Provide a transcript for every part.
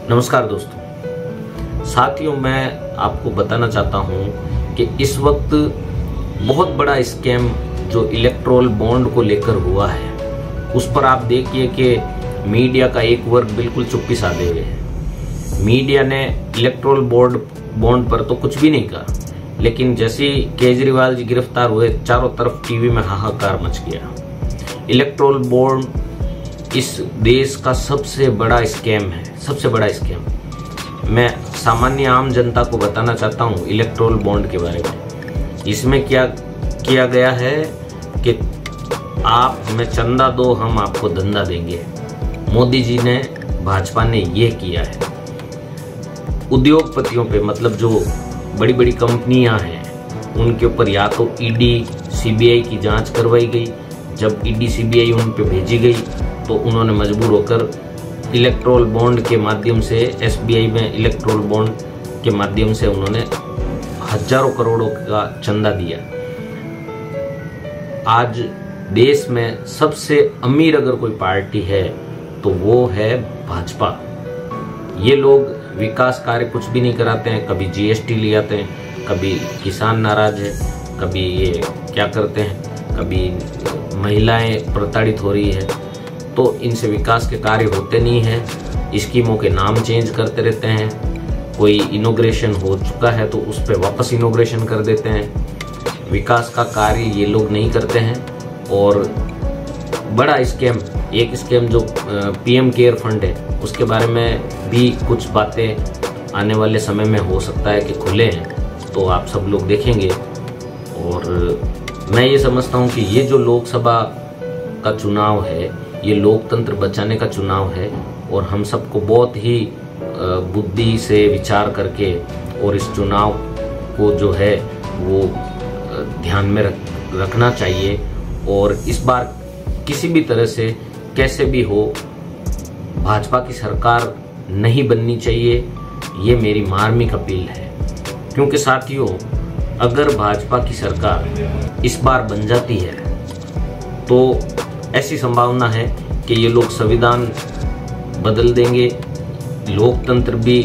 नमस्कार दोस्तों, साथियों, मैं आपको बताना चाहता हूं कि इस वक्त बहुत बड़ा स्कैम जो इलेक्टोरल बॉन्ड को लेकर हुआ है, उस पर आप देखिए कि मीडिया का एक वर्ग बिल्कुल चुप्पी साधे हुए है। मीडिया ने इलेक्टोरल बॉन्ड पर तो कुछ भी नहीं कहा, लेकिन जैसे ही केजरीवाल जी गिरफ्तार हुए, चारों तरफ टीवी में हाहाकार मच गया। इलेक्टोरल बॉन्ड इस देश का सबसे बड़ा स्कैम है, सबसे बड़ा स्कैम। मैं सामान्य आम जनता को बताना चाहता हूँ इलेक्टोरल बॉन्ड के बारे में। इसमें क्या किया गया है कि आप हमें चंदा दो, हम आपको धंधा देंगे। मोदी जी ने, भाजपा ने ये किया है। उद्योगपतियों पे, मतलब जो बड़ी बड़ी कंपनियां हैं, उनके ऊपर या तो ईडी सीबीआई की जांच करवाई गई। जब ईडी सीबीआई उन पे भेजी गई तो उन्होंने मजबूर होकर इलेक्टोरल बॉन्ड के माध्यम से, एसबीआई में इलेक्टोरल बॉन्ड के माध्यम से उन्होंने हजारों करोड़ों का चंदा दिया। आज देश में सबसे अमीर अगर कोई पार्टी है तो वो है भाजपा। ये लोग विकास कार्य कुछ भी नहीं कराते हैं। कभी जीएसटी ले आते हैं, कभी किसान नाराज है, कभी ये क्या करते हैं, कभी महिलाएं प्रताड़ित हो रही है, तो इनसे विकास के कार्य होते नहीं हैं। स्कीमों के नाम चेंज करते रहते हैं। कोई इनोग्रेशन हो चुका है तो उस पर वापस इनोग्रेशन कर देते हैं। विकास का कार्य ये लोग नहीं करते हैं। और बड़ा स्कैम, एक स्कैम जो पीएम केयर फंड है, उसके बारे में भी कुछ बातें आने वाले समय में हो सकता है कि खुले हैं, तो आप सब लोग देखेंगे। और मैं ये समझता हूँ कि ये जो लोकसभा का चुनाव है, ये लोकतंत्र बचाने का चुनाव है, और हम सबको बहुत ही बुद्धि से विचार करके और इस चुनाव को जो है वो ध्यान में रखना चाहिए। और इस बार किसी भी तरह से, कैसे भी हो, भाजपा की सरकार नहीं बननी चाहिए। ये मेरी मार्मिक अपील है। क्योंकि साथियों, अगर भाजपा की सरकार इस बार बन जाती है तो ऐसी संभावना है कि ये लोग संविधान बदल देंगे। लोकतंत्र भी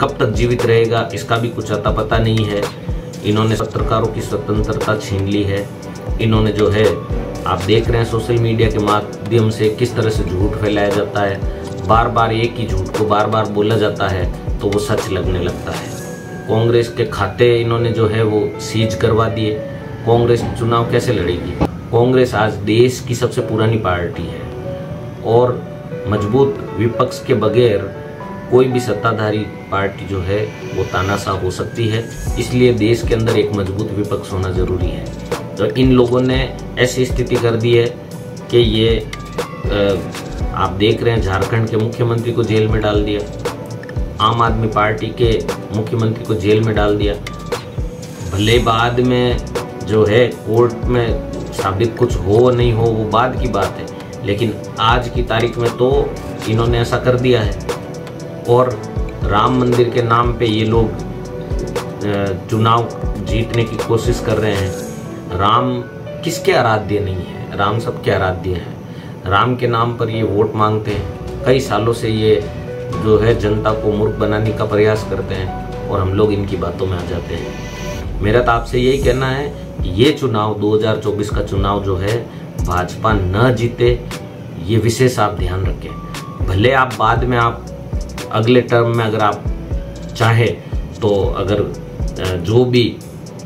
कब तक जीवित रहेगा इसका भी कुछ अता पता नहीं है। इन्होंने पत्रकारों की स्वतंत्रता छीन ली है। इन्होंने जो है, आप देख रहे हैं सोशल मीडिया के माध्यम से किस तरह से झूठ फैलाया जाता है। बार बार एक ही झूठ को बार बार बोला जाता है तो वो सच लगने लगता है। कांग्रेस के खाते इन्होंने जो है वो सीज करवा दिए। कांग्रेस चुनाव कैसे लड़ेगी? कांग्रेस आज देश की सबसे पुरानी पार्टी है, और मजबूत विपक्ष के बगैर कोई भी सत्ताधारी पार्टी जो है वो तानाशाह हो सकती है। इसलिए देश के अंदर एक मजबूत विपक्ष होना जरूरी है। तो इन लोगों ने ऐसी स्थिति कर दी है कि ये आप देख रहे हैं, झारखंड के मुख्यमंत्री को जेल में डाल दिया, आम आदमी पार्टी के मुख्यमंत्री को जेल में डाल दिया। भले बाद में जो है कोर्ट में साबित कुछ हो नहीं हो वो बाद की बात है, लेकिन आज की तारीख में तो इन्होंने ऐसा कर दिया है। और राम मंदिर के नाम पे ये लोग चुनाव जीतने की कोशिश कर रहे हैं। राम किसके आराध्य नहीं है? राम सबके आराध्य हैं। राम के नाम पर ये वोट मांगते हैं। कई सालों से ये जो है जनता को मूर्ख बनाने का प्रयास करते हैं, और हम लोग इनकी बातों में आ जाते हैं। मेरा तो आपसे यही कहना है कि ये चुनाव 2024 का चुनाव जो है, भाजपा न जीते, ये विशेष आप ध्यान रखें। भले आप बाद में, आप अगले टर्म में अगर आप चाहे तो, अगर जो भी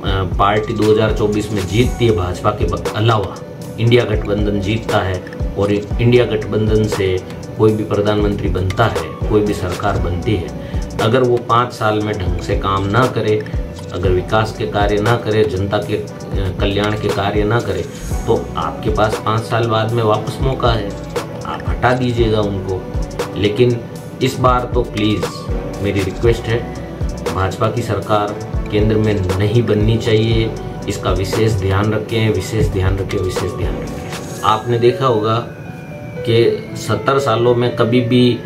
पार्टी 2024 में जीतती है भाजपा के अलावा, इंडिया गठबंधन जीतता है और इंडिया गठबंधन से कोई भी प्रधानमंत्री बनता है, कोई भी सरकार बनती है, अगर वो 5 साल में ढंग से काम ना करे, अगर विकास के कार्य ना करे, जनता के कल्याण के कार्य ना करे, तो आपके पास 5 साल बाद में वापस मौका है, आप हटा दीजिएगा उनको। लेकिन इस बार तो प्लीज़ मेरी रिक्वेस्ट है, भाजपा की सरकार केंद्र में नहीं बननी चाहिए। इसका विशेष ध्यान रखें, विशेष ध्यान रखें, विशेष ध्यान रखें। आपने देखा होगा कि 70 सालों में कभी भी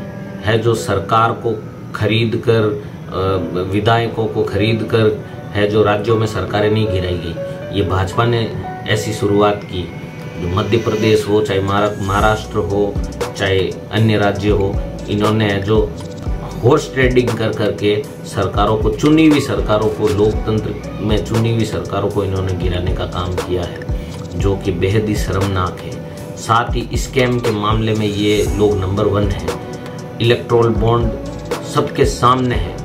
है जो सरकार को खरीद कर, विधायकों को खरीद कर है जो राज्यों में सरकारें नहीं गिराई गई। ये भाजपा ने ऐसी शुरुआत की। जो मध्य प्रदेश हो, चाहे महाराष्ट्र हो, चाहे अन्य राज्य हो, इन्होंने जो हॉर्स ट्रेडिंग कर करके सरकारों को, चुनी हुई सरकारों को, लोकतंत्र में चुनी हुई सरकारों को इन्होंने गिराने का काम किया है, जो कि बेहद ही शर्मनाक है। साथ ही स्कैम के मामले में ये लोग नंबर 1 है। इलेक्ट्रोल बॉन्ड सबके सामने है।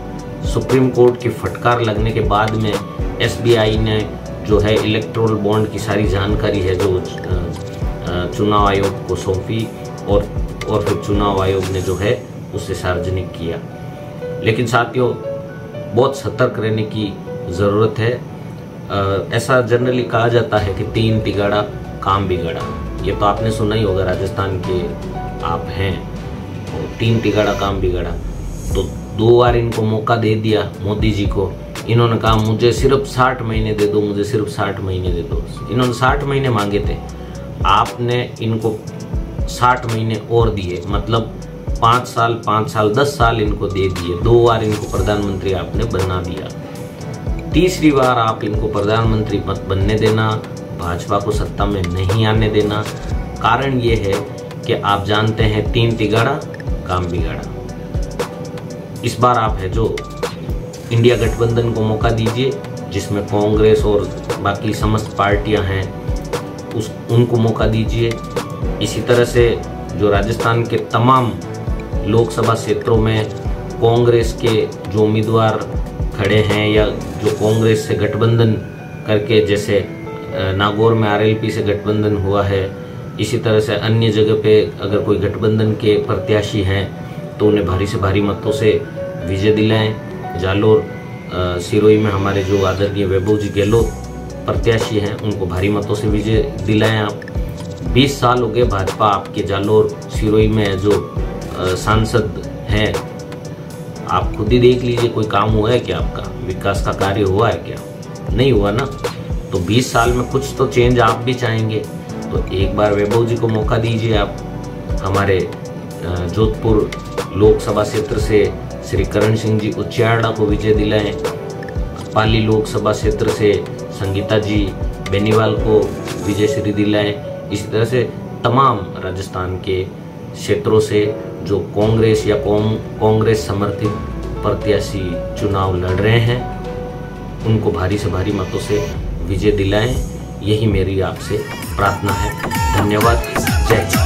सुप्रीम कोर्ट की फटकार लगने के बाद में SBI ने जो है इलेक्ट्रोल बॉन्ड की सारी जानकारी है जो चुनाव आयोग को सौंपी और फिर चुनाव आयोग ने जो है उसे सार्वजनिक किया। लेकिन साथियों, बहुत सतर्क रहने की ज़रूरत है। ऐसा जनरली कहा जाता है कि 3 तिगाड़ा काम बिगाड़ा। ये तो आपने सुना ही होगा, राजस्थान के आप हैं, तो 3 तिगाड़ा काम बिगाड़ा। तो 2 बार इनको मौका दे दिया मोदी जी को। इन्होंने कहा मुझे सिर्फ 60 महीने दे दो, मुझे सिर्फ 60 महीने दे दो। इन्होंने 60 महीने मांगे थे, आपने इनको 60 महीने और दिए, मतलब 5 साल 10 साल इनको दे दिए। 2 बार इनको प्रधानमंत्री आपने बना दिया, तीसरी बार आप इनको प्रधानमंत्री मत बनने देना, भाजपा को सत्ता में नहीं आने देना। कारण ये है कि आप जानते हैं 3 तिगाड़ा काम बिगाड़ा। इस बार आप है जो इंडिया गठबंधन को मौका दीजिए, जिसमें कांग्रेस और बाकी समस्त पार्टियां हैं, उनको मौका दीजिए। इसी तरह से जो राजस्थान के तमाम लोकसभा क्षेत्रों में कांग्रेस के जो उम्मीदवार खड़े हैं या जो कांग्रेस से गठबंधन करके, जैसे नागौर में RLP से गठबंधन हुआ है, इसी तरह से अन्य जगह पे अगर कोई गठबंधन के प्रत्याशी हैं तो उन्हें भारी से भारी मतों से विजय दिलाएं। जालोर सिरोही में हमारे जो आदरणीय वैभव जी गहलोत प्रत्याशी हैं, उनको भारी मतों से विजय दिलाएं आप। 20 साल हो गए भाजपा आपके जालोर सिरोही में जो सांसद हैं, आप खुद ही देख लीजिए, कोई काम हुआ है क्या? आपका विकास का कार्य हुआ है क्या? नहीं हुआ ना। तो 20 साल में कुछ तो चेंज आप भी चाहेंगे, तो एक बार वैभव जी को मौका दीजिए। आप हमारे जोधपुर लोकसभा क्षेत्र से श्री करण सिंह जी उच्चारड़ा को विजय दिलाएं। पाली लोकसभा क्षेत्र से संगीता जी बेनीवाल को विजय श्री दिलाएं। इसी तरह से तमाम राजस्थान के क्षेत्रों से जो कांग्रेस या कांग्रेस समर्थित प्रत्याशी चुनाव लड़ रहे हैं, उनको भारी से भारी मतों से विजय दिलाएं। यही मेरी आपसे प्रार्थना है। धन्यवाद। जय हिंद।